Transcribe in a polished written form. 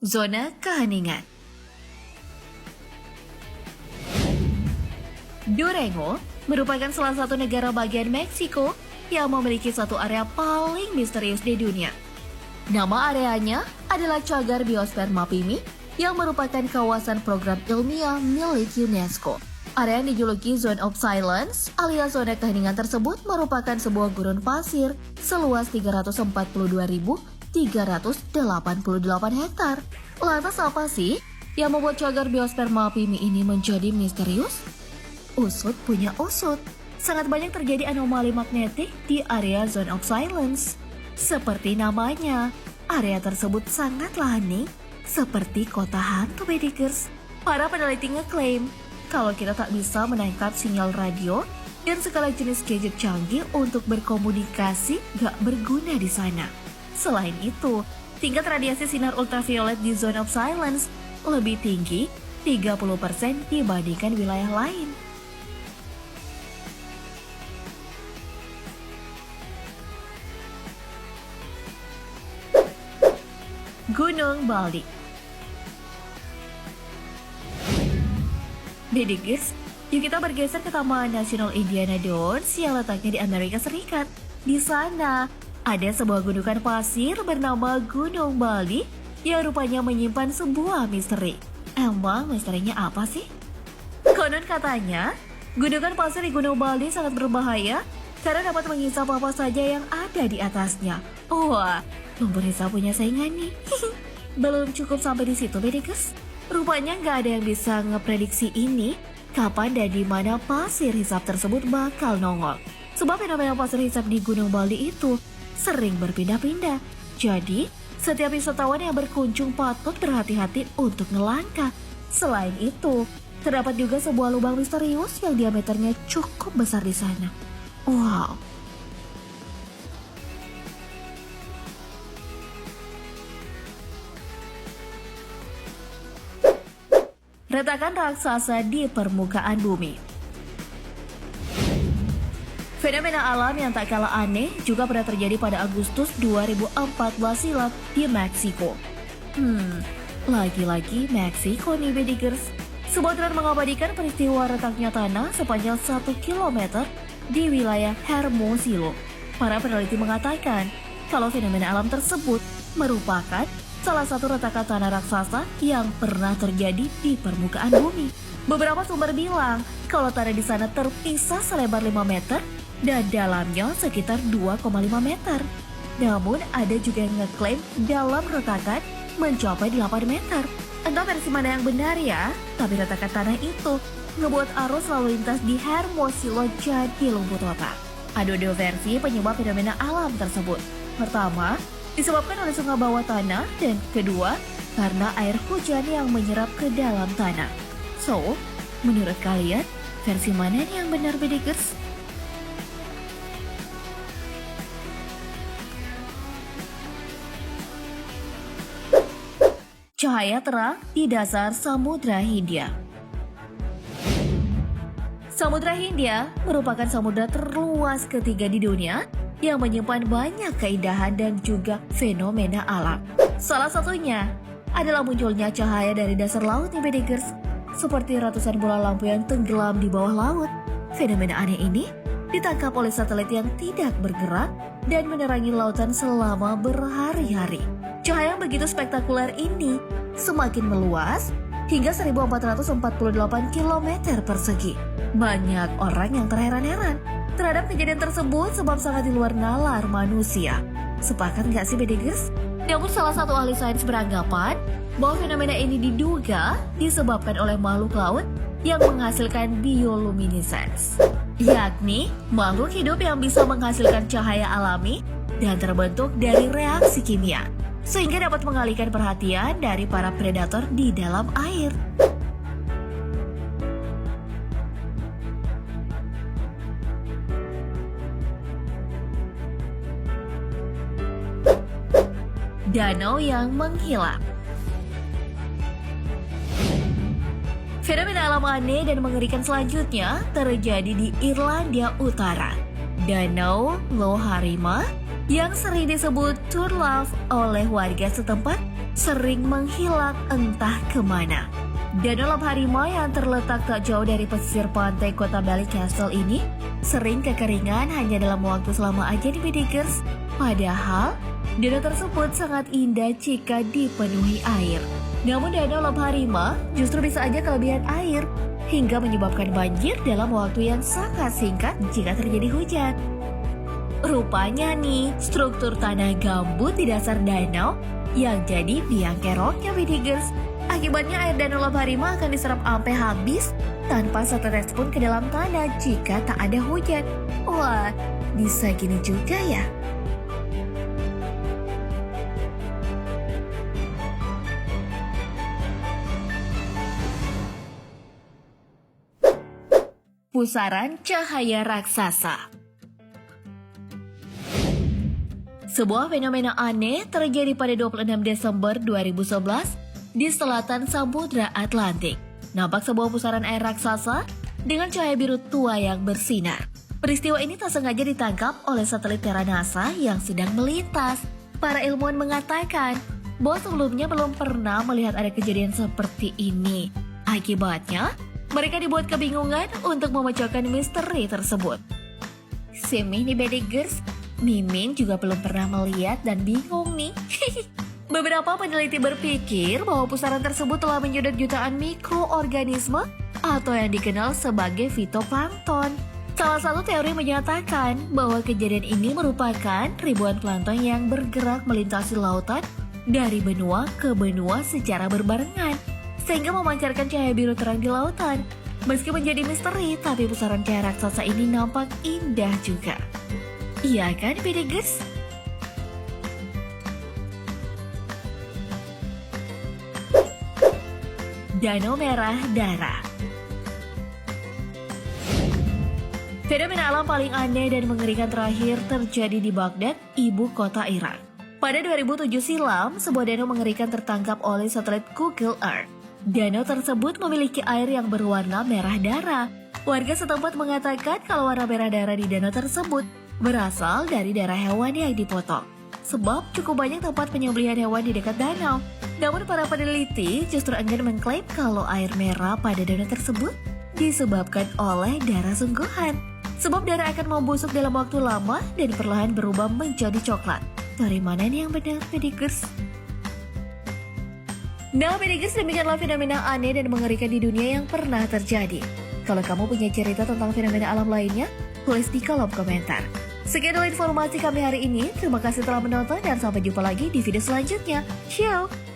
Zona keheningan. Durango merupakan salah satu negara bagian Meksiko yang memiliki satu area paling misterius di dunia. Nama areanya adalah Cagar Biosfer Mapimi yang merupakan kawasan program ilmiah milik UNESCO. Area yang dijuluki Zone of Silence alias zona keheningan tersebut merupakan sebuah gurun pasir seluas 342.388 hektar. Lantas apa sih yang membuat Cagar Biosfer Mapimi ini menjadi misterius? Usut punya usut. Sangat banyak terjadi anomali magnetik di area Zone of Silence. Seperti namanya, area tersebut sangatlah hening, seperti kota hantu Bedikers. Para peneliti ngeklaim, kalau kita tak bisa menangkap sinyal radio dan segala jenis gadget canggih untuk berkomunikasi gak berguna di sana. Selain itu, tingkat radiasi sinar ultraviolet di Zone of Silence lebih tinggi 30% dibandingkan wilayah lain. Gunung Baldy. Bedikers, yuk kita bergeser ke Taman Nasional Indiana Jones yang letaknya di Amerika Serikat. Di sana, ada sebuah gundukan pasir bernama Gunung Baldy yang rupanya menyimpan sebuah misteri. Emang misterinya apa sih? Konon katanya, gundukan pasir di Gunung Baldy sangat berbahaya karena dapat menghisap apa saja yang ada di atasnya. Wah, lumpur hisap punya saingan nih. Belum cukup sampai di situ, Bedikers. Rupanya nggak ada yang bisa ngeprediksi ini kapan dan di mana pasir hisap tersebut bakal nongol. Sebab fenomena pasir hisap di Gunung Baldy itu sering berpindah-pindah. Jadi, setiap wisatawan yang berkunjung patut berhati-hati untuk ngelangkah. Selain itu, terdapat juga sebuah lubang misterius yang diameternya cukup besar di sana. Wow. Retakan raksasa di permukaan bumi. Fenomena alam yang tak kalah aneh juga pernah terjadi pada Agustus 2014 silam di Meksiko. Lagi-lagi Meksiko nih, Bedikers. Sebuah drone mengabadikan peristiwa retaknya tanah sepanjang 1 km di wilayah Hermosillo. Para peneliti mengatakan kalau fenomena alam tersebut merupakan salah satu retakan tanah raksasa yang pernah terjadi di permukaan bumi. Beberapa sumber bilang kalau tanah di sana terpisah selebar 5 meter dan dalamnya sekitar 2,5 meter. Namun ada juga yang ngeklaim dalam retakan mencapai 8 meter. Entah versi mana yang benar ya, tapi retakan tanah itu ngebuat arus lalu lintas di Hermosillo jadi lumpuh total. Ada dua versi penyebab fenomena alam tersebut. Pertama, disebabkan oleh sungai bawah tanah, dan kedua, karena air hujan yang menyerap ke dalam tanah. So, menurut kalian, versi mana nih yang benar, Bedikers? Cahaya terang di dasar Samudra Hindia. Samudra Hindia merupakan samudra terluas ketiga di dunia yang menyimpan banyak keindahan dan juga fenomena alam. Salah satunya adalah munculnya cahaya dari dasar laut nih, Bedikers, seperti ratusan bola lampu yang tenggelam di bawah laut. Fenomena aneh ini ditangkap oleh satelit yang tidak bergerak dan menerangi lautan selama berhari-hari. Cahaya yang begitu spektakuler ini semakin meluas hingga 1448 km persegi. Banyak orang yang terheran-heran terhadap kejadian tersebut sebab sangat di luar nalar manusia. Sepakat nggak sih, Bedikers? Namun salah satu ahli sains beranggapan bahwa fenomena ini diduga disebabkan oleh makhluk laut yang menghasilkan bioluminescence, yakni makhluk hidup yang bisa menghasilkan cahaya alami dan terbentuk dari reaksi kimia, sehingga dapat mengalihkan perhatian dari para predator di dalam air. Danau yang menghilang. Fenomena alam aneh dan mengerikan selanjutnya terjadi di Irlandia Utara. Danau Loharima yang sering disebut Turlough oleh warga setempat sering menghilang entah kemana. Danau Lap Harimau yang terletak tak jauh dari pesisir pantai kota Ballycastle ini sering kekeringan hanya dalam waktu selama aja di Bedigers. Padahal, danau tersebut sangat indah jika dipenuhi air. Namun Danau Lap Harimau justru bisa aja kelebihan air hingga menyebabkan banjir dalam waktu yang sangat singkat jika terjadi hujan. Rupanya nih, struktur tanah gambut di dasar danau yang jadi biang keroknya Bedigers. Akibatnya air Danau Lap Harimau akan diserap sampai habis tanpa setetes pun ke dalam tanah jika tak ada hujan. Wah, bisa gini juga ya? Pusaran cahaya raksasa. Sebuah fenomena aneh terjadi pada 26 Desember 2011 di selatan Samudra Atlantik. Nampak sebuah pusaran air raksasa dengan cahaya biru tua yang bersinar. Peristiwa ini tak sengaja ditangkap oleh satelit Terra NASA yang sedang melintas. Para ilmuwan mengatakan bahwa sebelumnya belum pernah melihat ada kejadian seperti ini. Akibatnya, mereka dibuat kebingungan untuk memecahkan misteri tersebut. Si Mini Bedigers, Mimin juga belum pernah melihat dan bingung nih. Beberapa peneliti berpikir bahwa pusaran tersebut telah menyedot jutaan mikroorganisme atau yang dikenal sebagai fitoplankton. Salah satu teori menyatakan bahwa kejadian ini merupakan ribuan plankton yang bergerak melintasi lautan dari benua ke benua secara berbarengan, sehingga memancarkan cahaya biru terang di lautan. Meski menjadi misteri, tapi pusaran cahaya raksasa ini nampak indah juga. Iya kan, Bedigers? Danau Merah Darah. Fenomena alam paling aneh dan mengerikan terakhir terjadi di Baghdad, ibu kota Irak. Pada 2007 silam, sebuah danau mengerikan tertangkap oleh satelit Google Earth. Danau tersebut memiliki air yang berwarna merah darah. Warga setempat mengatakan kalau warna merah darah di danau tersebut berasal dari darah hewan yang dipotong. Sebab cukup banyak tempat penyembelihan hewan di dekat danau. Namun para peneliti justru enggan mengklaim kalau air merah pada danau tersebut disebabkan oleh darah sungguhan. Sebab darah akan membusuk dalam waktu lama dan perlahan berubah menjadi coklat. Dari mana nih yang benar, Bedigers? Nah, Bedigers, demikianlah fenomena aneh dan mengerikan di dunia yang pernah terjadi. Kalau kamu punya cerita tentang fenomena alam lainnya, tulis di kolom komentar. Sekian dulu informasi kami hari ini. Terima kasih telah menonton dan sampai jumpa lagi di video selanjutnya. Ciao!